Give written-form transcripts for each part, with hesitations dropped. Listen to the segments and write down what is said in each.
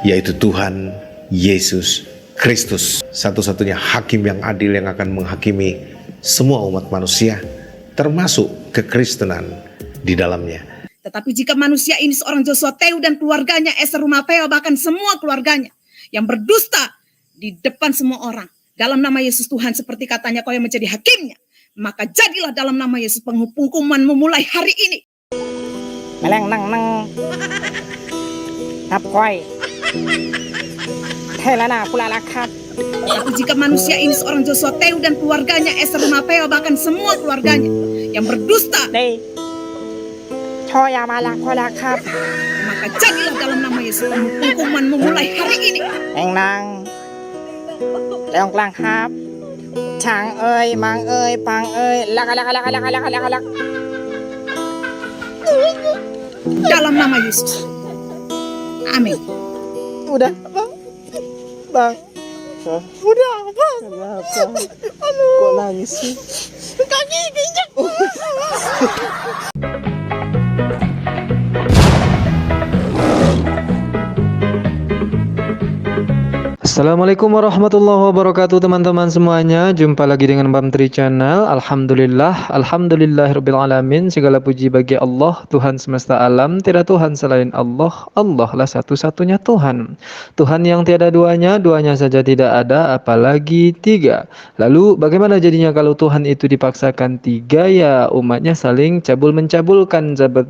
yaitu Tuhan Yesus Kristus, satu-satunya hakim yang adil yang akan menghakimi semua umat manusia, termasuk kekristenan di dalamnya. Tetapi jika manusia ini seorang Joshua Teu dan keluarganya, Ester Rumapeo, bahkan semua keluarganya yang berdusta di depan semua orang, dalam nama Yesus Tuhan, seperti katanya kau yang menjadi hakimnya, maka jadilah dalam nama Yesus penghukumanmu mulai hari ini. Meleng nang tap koi Helana pulalakap. Tapi jika manusia ini seorang Joshua Teu dan keluarganya, Ester Rumapeo, bahkan semua keluarganya yang berdusta, Choya malak polakap, maka jadilah dalam nama Yesus penghukumanmu mulai hari ini. Eng nang Leong klang hap Chang ơi, mang ơi, pang ơi, lak. Dalam nama Yesus. Amin. Udah, bang. Udah, bang. Kok nangis sih? Kaki keinjak. Assalamualaikum warahmatullahi wabarakatuh teman-teman semuanya. Jumpa lagi dengan Bam Tri Channel. Alhamdulillahirrabbilalamin. Segala puji bagi Allah, Tuhan semesta alam. Tiada Tuhan selain Allah. Allah lah satu-satunya Tuhan. Tuhan yang tiada duanya, duanya saja tidak ada, apalagi tiga. Lalu bagaimana jadinya kalau Tuhan itu dipaksakan tiga? Ya umatnya saling cabul-mencabulkan, sahabat.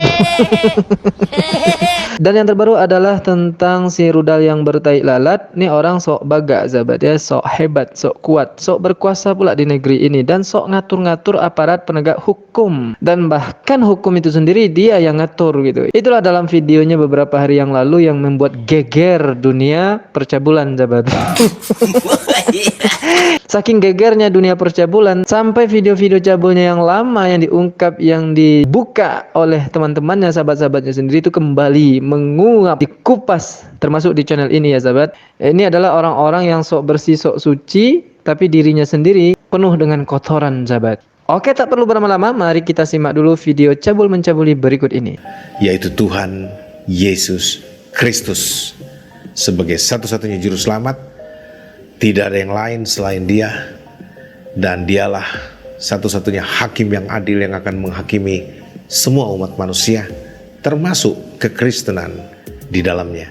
Dan yang terbaru adalah tentang si rudal yang bertai lalat. Nih orang sok baga, sahabat ya, sok hebat, sok kuat, sok berkuasa pula di negeri ini, dan sok ngatur-ngatur aparat penegak hukum, dan bahkan hukum itu sendiri dia yang ngatur gitu. Itulah dalam videonya beberapa hari yang lalu yang membuat geger dunia percabulan, sahabat. Saking gegernya dunia percabulan, sampai video-video cabulnya yang lama yang diungkap, yang dibuka oleh teman-temannya, sahabat-sahabatnya sendiri itu kembali menguap, dikupas, termasuk di channel ini ya sahabat. Ini adalah orang-orang yang sok bersih, sok suci, tapi dirinya sendiri penuh dengan kotoran, sahabat. Oke, tak perlu berlama-lama, mari kita simak dulu video cabul-mencabuli berikut ini. Yaitu Tuhan Yesus Kristus sebagai satu-satunya juru selamat. Tidak ada yang lain selain Dia, dan Dialah satu-satunya hakim yang adil yang akan menghakimi semua umat manusia, termasuk kekristenan di dalamnya.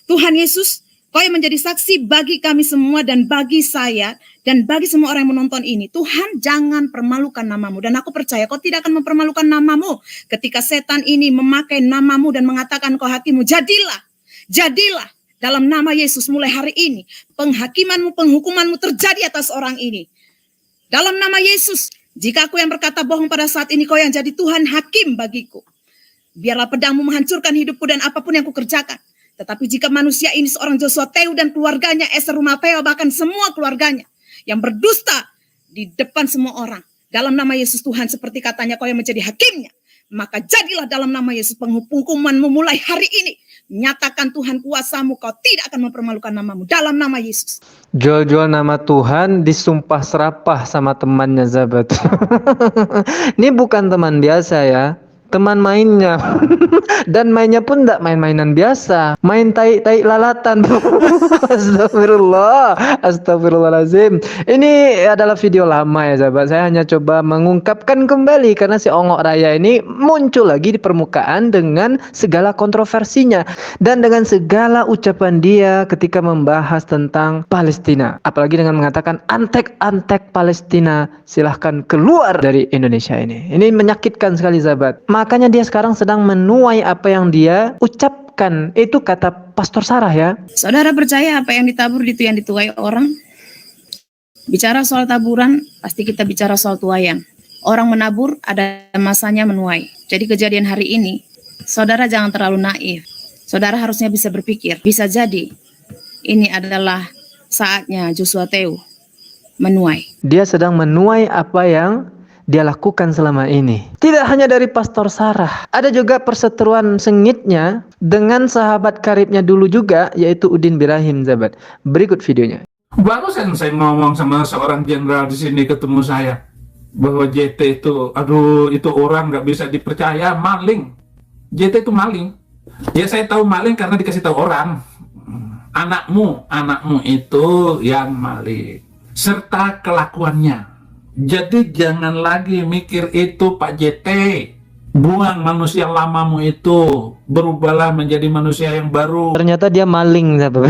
Tuhan Yesus, kau yang menjadi saksi bagi kami semua dan bagi saya dan bagi semua orang yang menonton ini. Tuhan, jangan permalukan namamu, dan aku percaya kau tidak akan mempermalukan namamu ketika setan ini memakai namamu dan mengatakan kau hakimu. Jadilah dalam nama Yesus mulai hari ini penghakimanmu, penghukumanmu terjadi atas orang ini. Dalam nama Yesus, jika aku yang berkata bohong pada saat ini, kau yang jadi Tuhan hakim bagiku. Biarlah pedangmu menghancurkan hidupku dan apapun yang kukerjakan. Tetapi jika manusia ini seorang Joshua Teu dan keluarganya, Ester Rumapeo, bahkan semua keluarganya yang berdusta di depan semua orang, dalam nama Yesus Tuhan, seperti katanya kau yang menjadi hakimnya, maka jadilah dalam nama Yesus penghukumanmu mulai hari ini. Nyatakan Tuhan kuasamu, kau tidak akan mempermalukan namamu, dalam nama Yesus. Jual-jual nama Tuhan, disumpah serapah sama temannya, sahabat. Ini bukan teman biasa ya, teman mainnya. Dan mainnya pun tidak main-mainan biasa, main tai-tai lalatan. Astagfirullahaladzim. Ini adalah video lama ya sahabat. Saya hanya coba mengungkapkan kembali karena si Ongok Raya ini muncul lagi di permukaan dengan segala kontroversinya dan dengan segala ucapan dia ketika membahas tentang Palestina, apalagi dengan mengatakan antek-antek Palestina silahkan keluar dari Indonesia ini. Ini menyakitkan sekali sahabat. Makanya dia sekarang sedang menuai apa yang dia ucapkan. Itu kata Pastor Sarah ya. Saudara percaya apa yang ditabur itu yang dituai orang? Bicara soal taburan, pasti kita bicara soal tuaian. Orang menabur ada masanya menuai. Jadi kejadian hari ini, saudara jangan terlalu naif. Saudara harusnya bisa berpikir, bisa jadi ini adalah saatnya Joshua Teu menuai. Dia sedang menuai apa yang dia lakukan selama ini. Tidak hanya dari Pastor Sarah, ada juga perseteruan sengitnya dengan sahabat karibnya dulu juga, yaitu Udin Birahim, sahabat. Berikut videonya. Barusan saya ngomong sama seorang jenderal di sini ketemu saya bahwa JT itu, aduh itu orang nggak bisa dipercaya, maling. JT itu maling. Ya saya tahu maling karena dikasih tahu orang. anakmu itu yang maling, serta kelakuannya. Jadi jangan lagi mikir itu Pak JT. Buang manusia lamamu itu, berubahlah menjadi manusia yang baru. Ternyata dia maling, sahabat.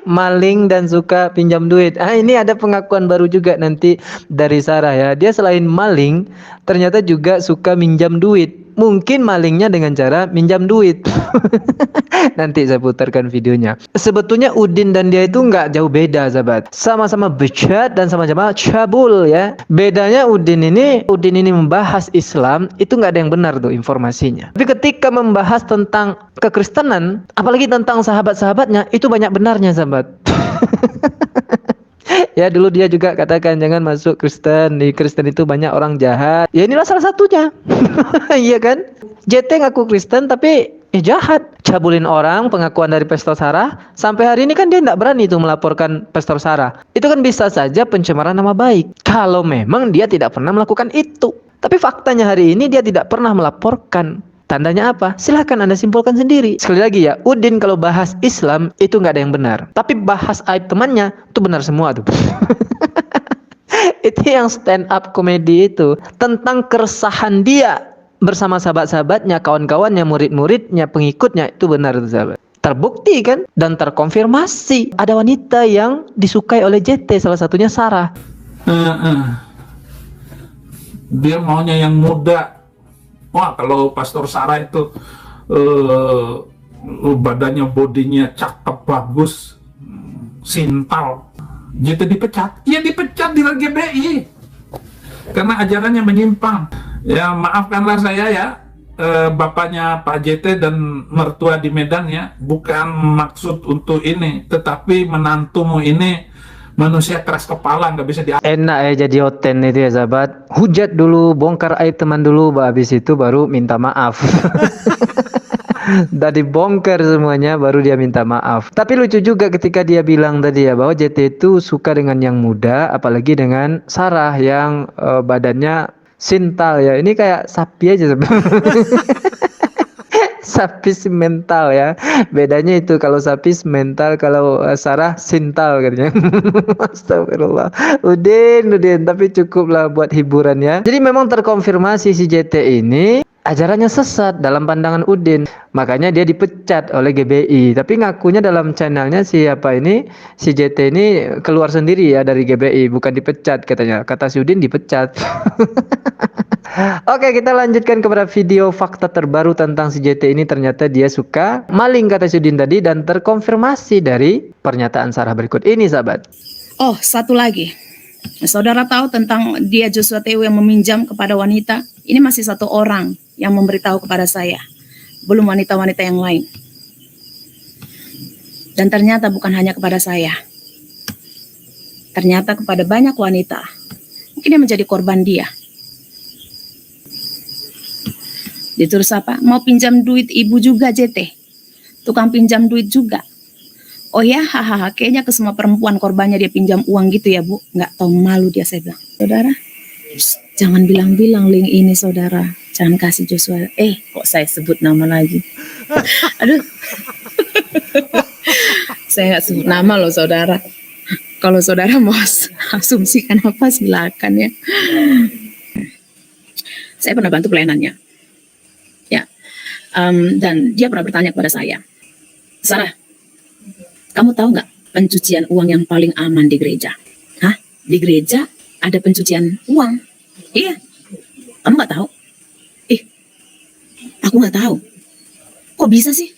Maling dan suka pinjam duit. Ini ada pengakuan baru juga nanti dari Sarah ya. Dia selain maling, ternyata juga suka minjam duit. Mungkin malingnya dengan cara minjam duit. Nanti saya putarkan videonya. Sebetulnya Udin dan dia itu nggak jauh beda, sahabat. Sama-sama becat dan sama-sama cabul ya. Bedanya Udin ini membahas Islam itu nggak ada yang benar tuh informasinya. Tapi ketika membahas tentang kekristenan, apalagi tentang sahabat-sahabatnya, itu banyak benarnya, sahabat. Ya dulu dia juga katakan jangan masuk Kristen, di Kristen itu banyak orang jahat. Ya inilah salah satunya. Iya kan? JT ngaku Kristen tapi jahat, cabulin orang. Pengakuan dari Pastor Sarah, sampai hari ini kan dia tidak berani tuh melaporkan Pastor Sarah. Itu kan bisa saja pencemaran nama baik kalau memang dia tidak pernah melakukan itu. Tapi faktanya hari ini dia tidak pernah melaporkan. Tandanya apa? Silahkan Anda simpulkan sendiri. Sekali lagi ya, Udin kalau bahas Islam itu nggak ada yang benar. Tapi bahas aib temannya itu benar semua tuh. Itu yang stand up komedi itu. Tentang keresahan dia bersama sahabat-sahabatnya, kawan-kawannya, murid-muridnya, pengikutnya, itu benar tuh, sahabat. Terbukti kan? Dan terkonfirmasi. Ada wanita yang disukai oleh JT, salah satunya Sarah. Dia maunya yang muda. Wah, kalau Pastor Sarah itu badannya, bodinya cakep, bagus, sintal. JT dipecat. Ya dipecat di GBI. Karena ajarannya menyimpang. Ya maafkanlah saya ya, bapaknya Pak JT dan mertua di Medan ya. Bukan maksud untuk ini. Tetapi menantumu ini manusia keras kepala, nggak bisa Enak ya jadi oten itu ya, sahabat. Hujat dulu, bongkar aib teman dulu, habis itu baru minta maaf. Udah dibongkar semuanya baru dia minta maaf. Tapi lucu juga ketika dia bilang tadi ya bahwa JT itu suka dengan yang muda, apalagi dengan Sarah yang badannya sintal ya. Ini kayak sapi aja sebenarnya. Sapi mental ya. Bedanya itu kalau sapi mental, kalau Sarah sintal katanya. Astagfirullah. Udin, tapi cukuplah buat hiburan ya. Jadi memang terkonfirmasi si JT ini ajarannya sesat dalam pandangan Udin. Makanya dia dipecat oleh GBI. Tapi ngakunya dalam channelnya si JT ini keluar sendiri ya dari GBI, bukan dipecat katanya. Kata si Udin dipecat. Oke, kita lanjutkan kepada video fakta terbaru tentang si JT ini. Ternyata dia suka maling kata si Udin tadi, dan terkonfirmasi dari pernyataan Sarah berikut ini, sahabat. Oh, satu lagi. Saudara tahu tentang dia Joshua TW yang meminjam kepada wanita? Ini masih satu orang yang memberitahu kepada saya. Belum wanita-wanita yang lain. Dan ternyata bukan hanya kepada saya. Ternyata kepada banyak wanita. Mungkin yang menjadi korban dia. Diterus apa? Mau pinjam duit ibu juga JT. Tukang pinjam duit juga. Oh ya, hahaha, kayaknya ke semua perempuan korbannya dia pinjam uang gitu ya Bu. Nggak tahu malu dia, saya bilang. Saudara, jangan bilang-bilang link ini saudara. Jangan kasih Joshua. Kok saya sebut nama lagi. Aduh. Saya nggak sebut nama loh saudara. Kalau saudara mau asumsikan apa silakan ya. Saya pernah bantu pelayanannya. Dan dia pernah bertanya kepada saya, Sarah, kamu tahu nggak pencucian uang yang paling aman di gereja? Hah? Di gereja ada pencucian uang? Iya. Kamu nggak tahu? Aku nggak tahu. Kok bisa sih?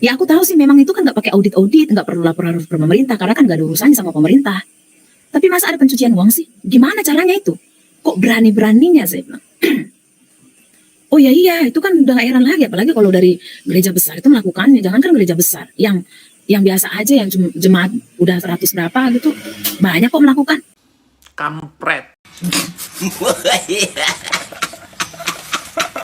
Ya aku tahu sih, memang itu kan nggak pakai audit, nggak perlu laporan ke pemerintah karena kan nggak ada urusannya sama pemerintah. Tapi masa ada pencucian uang sih? Gimana caranya itu? Kok berani-beraninya saya bilang? Oh ya iya, itu kan udah gak heran lagi, apalagi kalau dari gereja besar itu melakukannya. Jangan kan gereja besar, yang biasa aja, yang jemaat udah 100 berapa gitu, banyak kok melakukan. Kampret.